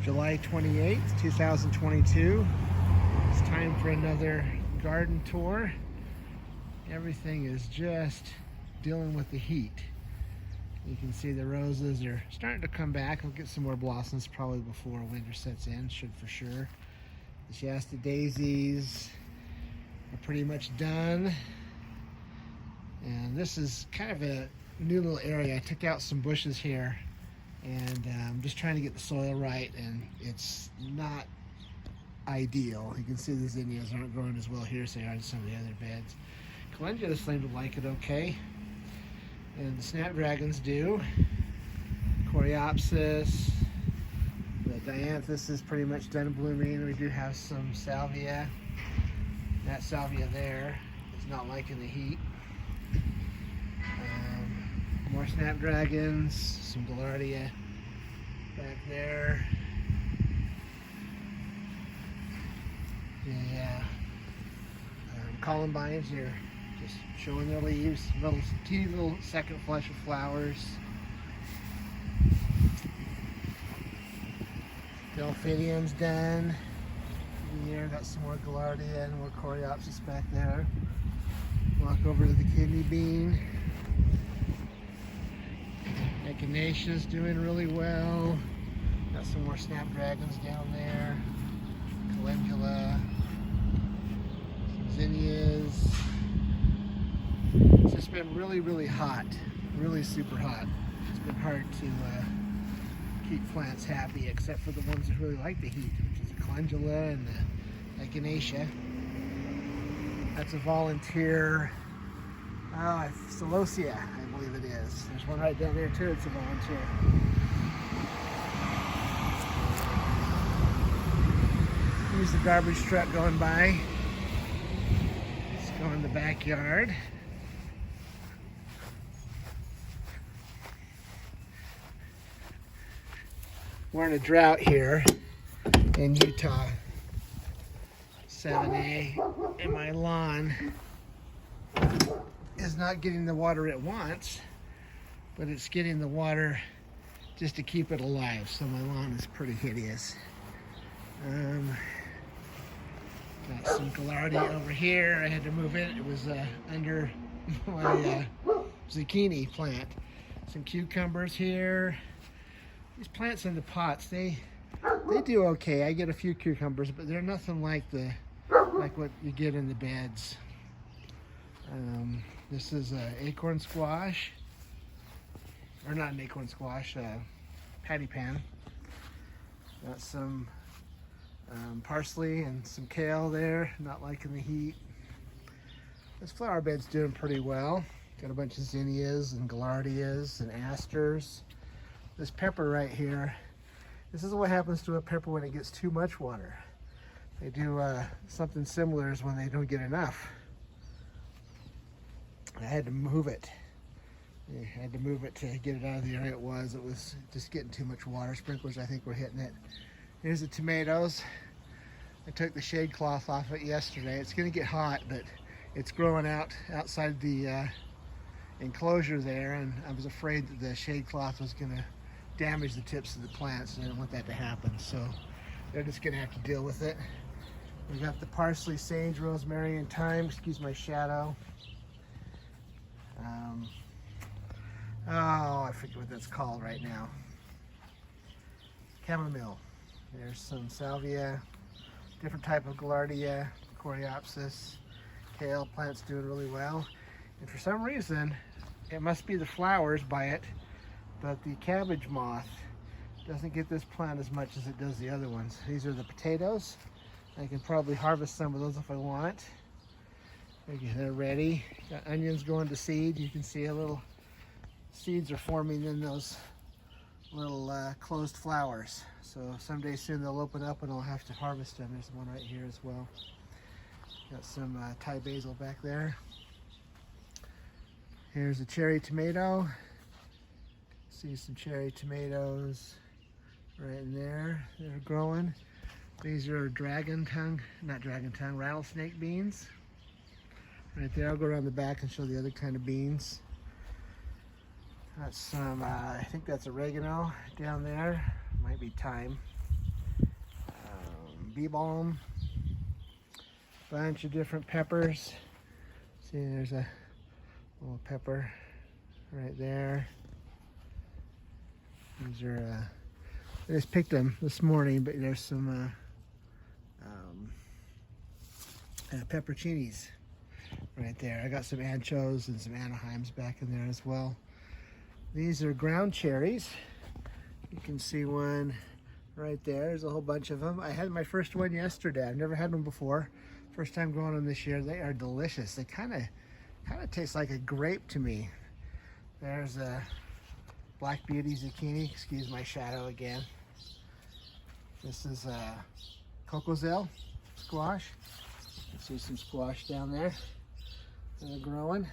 July 28th, 2022. It's time for another garden tour. Everything is just dealing with the heat. You can see the roses are starting to come back. I'll get some more blossoms probably before winter sets in, should for sure. The Shasta daisies are pretty much done. And this is kind of a new little area. I took out some bushes here and I'm just trying to get the soil right, and it's not ideal. You can see the zinnias aren't growing as well here as they are in some of the other beds. Calendulas seem to like it okay, and the snapdragons do. Coreopsis, the dianthus is pretty much done blooming. We do have some salvia. That salvia there is not liking the heat. More snapdragons, some gaillardia back there. Yeah, columbines are just showing their leaves, teeny little second flush of flowers. Delphinium's done. Here, got some more gaillardia and more coreopsis back there. Walk over to the kidney bean. Echinacea's doing really well. Got some more snapdragons down there. Calendula. Some zinnias. It's just been really hot. Really super hot. It's been hard to keep plants happy, except for the ones that really like the heat, which is the calendula and the echinacea. That's a volunteer. Celosia, I believe it is. There's one right down there too, it's a volunteer. Here's the garbage truck going by. Let's go in the backyard. We're in a drought here in Utah. 7A, and my lawn is not getting the water it wants, but it's getting the water just to keep it alive. So my lawn is pretty hideous. Got some gaillardia over here. I had to move it. It was under my zucchini plant. Some cucumbers here. These plants in the pots, they do okay. I get a few cucumbers, but they're nothing like what you get in the beds. This is acorn squash, or not an acorn squash, patty pan. Got some parsley and some kale there, not liking the heat. This flower bed's doing pretty well. Got a bunch of zinnias and gaillardias and asters. This pepper right here, this is what happens to a pepper when it gets too much water. They do something similar as when they don't get enough. I had to move it. I had to move it to get it out of the area it was. It was just getting too much water. Sprinklers, I think, were hitting it. Here's the tomatoes. I took the shade cloth off it yesterday. It's going to get hot, but it's growing outside the enclosure there, and I was afraid that the shade cloth was going to damage the tips of the plants, and I didn't want that to happen. So they're just going to have to deal with it. We got the parsley, sage, rosemary, and thyme. Excuse my shadow. I forget what that's called right now. Chamomile. There's some salvia, different type of gaillardia, coreopsis, kale. Plant's doing really well. And for some reason, it must be the flowers by it, but the cabbage moth doesn't get this plant as much as it does the other ones. These are the potatoes. I can probably harvest some of those if I want. They're ready. Got onions going to seed. You can see a little seeds are forming in those little closed flowers. So someday soon they'll open up and I'll have to harvest them. There's one right here as well. Got some Thai basil back there. Here's a cherry tomato. See some cherry tomatoes right in there. They're growing. These are rattlesnake beans. Right there, I'll go around the back and show the other kind of beans. That's some, I think that's oregano down there. Might be thyme. bee balm, bunch of different peppers. See, there's a little pepper right there. These are, I just picked them this morning, but there's some pepperoncinis right there. I got some anchos and some Anaheims back in there as well. These are ground cherries. You can see one right there. There's a whole bunch of them. I had my first one yesterday. I've never had one before. First time growing them this year. They are delicious. They kind of taste like a grape to me. There's a Black Beauty zucchini. Excuse my shadow again. This is a Cocozelle squash. See some squash down there that are growing.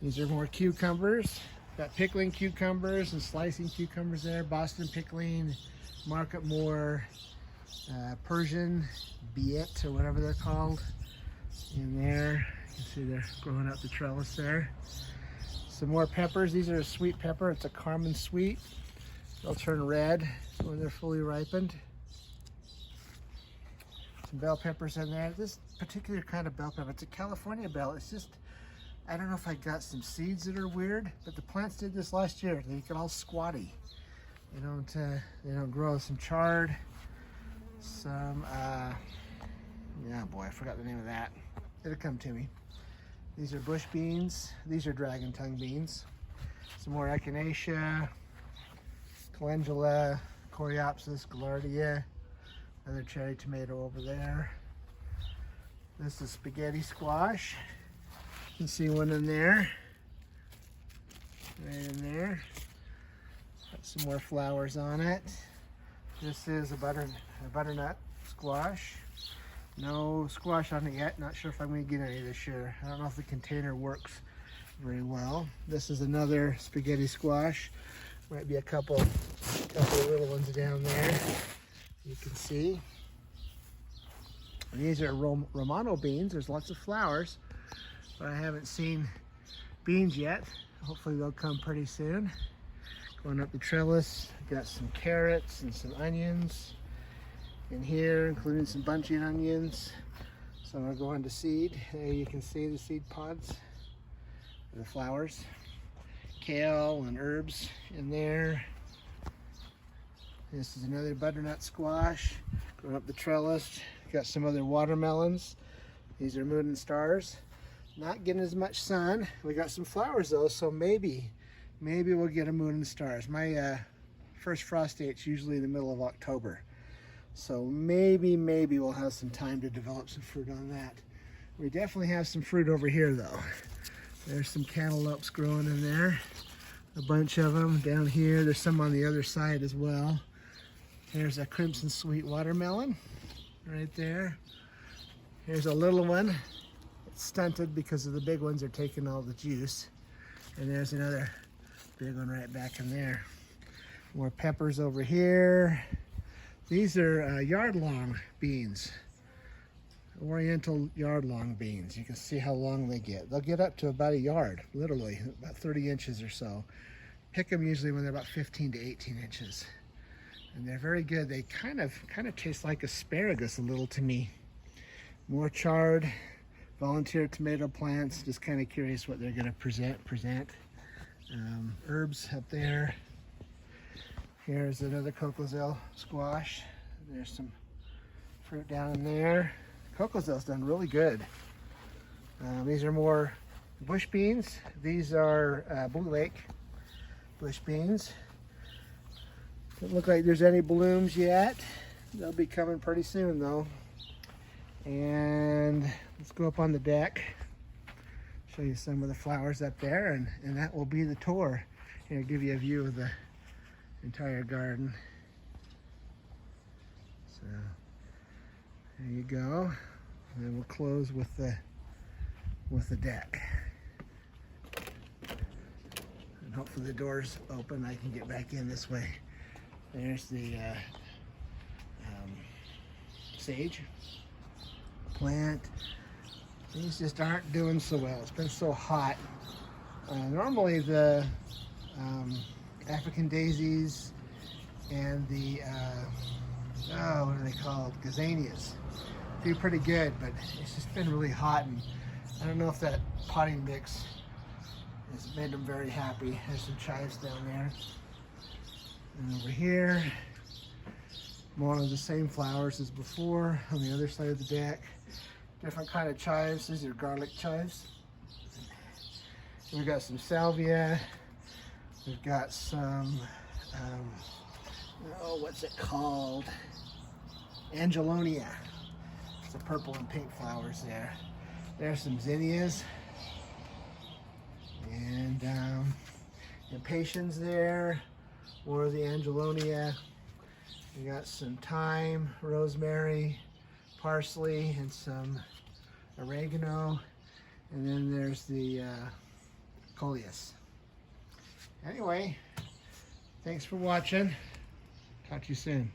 These are more cucumbers. Got pickling cucumbers and slicing cucumbers there. Boston pickling, Market Moore, Persian Biet or whatever they're called in there. You can see they're growing up the trellis there. Some more peppers. These are a sweet pepper. It's a Carmen sweet. They'll turn red when they're fully ripened. Some bell peppers in there. This particular kind of bell pepper, it's a California bell. It's just, I don't know if I got some seeds that are weird, but the plants did this last year. They get all squatty. They don't grow. Some chard. Some, yeah, boy, I forgot the name of that. It'll come to me. These are bush beans. These are dragon tongue beans. Some more echinacea, calendula, coreopsis, gaillardia. Another cherry tomato over there. This is spaghetti squash. You can see one in there. Right in there. Got some more flowers on it. This is a butternut squash. No squash on it yet. Not sure if I'm going to get any this year. I don't know if the container works very well. This is another spaghetti squash. Might be a couple of little ones down there. You can see. These are Romano beans. There's lots of flowers, but I haven't seen beans yet. Hopefully they'll come pretty soon. Going up the trellis, got some carrots and some onions in here, including some bunching onions. Some are going to seed. There you can see the seed pods, the flowers. Kale and herbs in there. This is another butternut squash going up the trellis. Got some other watermelons. These are moon and stars. Not getting as much sun. We got some flowers though, so maybe we'll get a moon and stars. My first frost date's usually in the middle of October. So maybe we'll have some time to develop some fruit on that. We definitely have some fruit over here though. There's some cantaloupes growing in there. A bunch of them down here. There's some on the other side as well. Here's a crimson sweet watermelon right there. Here's a little one. It's stunted because of the big ones are taking all the juice. And there's another big one right back in there. More peppers over here. These are yard-long beans. Oriental yard-long beans. You can see how long they get. They'll get up to about a yard, literally, about 30 inches or so. Pick them usually when they're about 15 to 18 inches. And they're very good. They kind of taste like asparagus a little to me. More chard, volunteer tomato plants. Just kind of curious what they're going to present. Herbs up there. Here's another Cocozelle squash. There's some fruit down in there. Cocozelle's done really good. These are more bush beans. These are Blue Lake bush beans. Doesn't look like there's any blooms yet. They'll be coming pretty soon though. And let's go up on the deck. Show you some of the flowers up there, and that will be the tour. Here, give you a view of the entire garden. So there you go. And then we'll close with the deck. And hopefully the door's open. I can get back in this way. There's the sage plant. These just aren't doing so well. It's been so hot. Normally the African daisies and the, what are they called? Gazanias. Do pretty good, but it's just been really hot, and I don't know if that potting mix has made them very happy. There's some chives down there. And over here, more of the same flowers as before on the other side of the deck. Different kind of chives. These are garlic chives. We've got some salvia. We've got some, what's it called? Angelonia. It's the purple and pink flowers there. There's some zinnias. And impatiens there. More of the Angelonia. We got some thyme, rosemary, parsley, and some oregano. And then there's the coleus. Anyway, thanks for watching. Talk to you soon.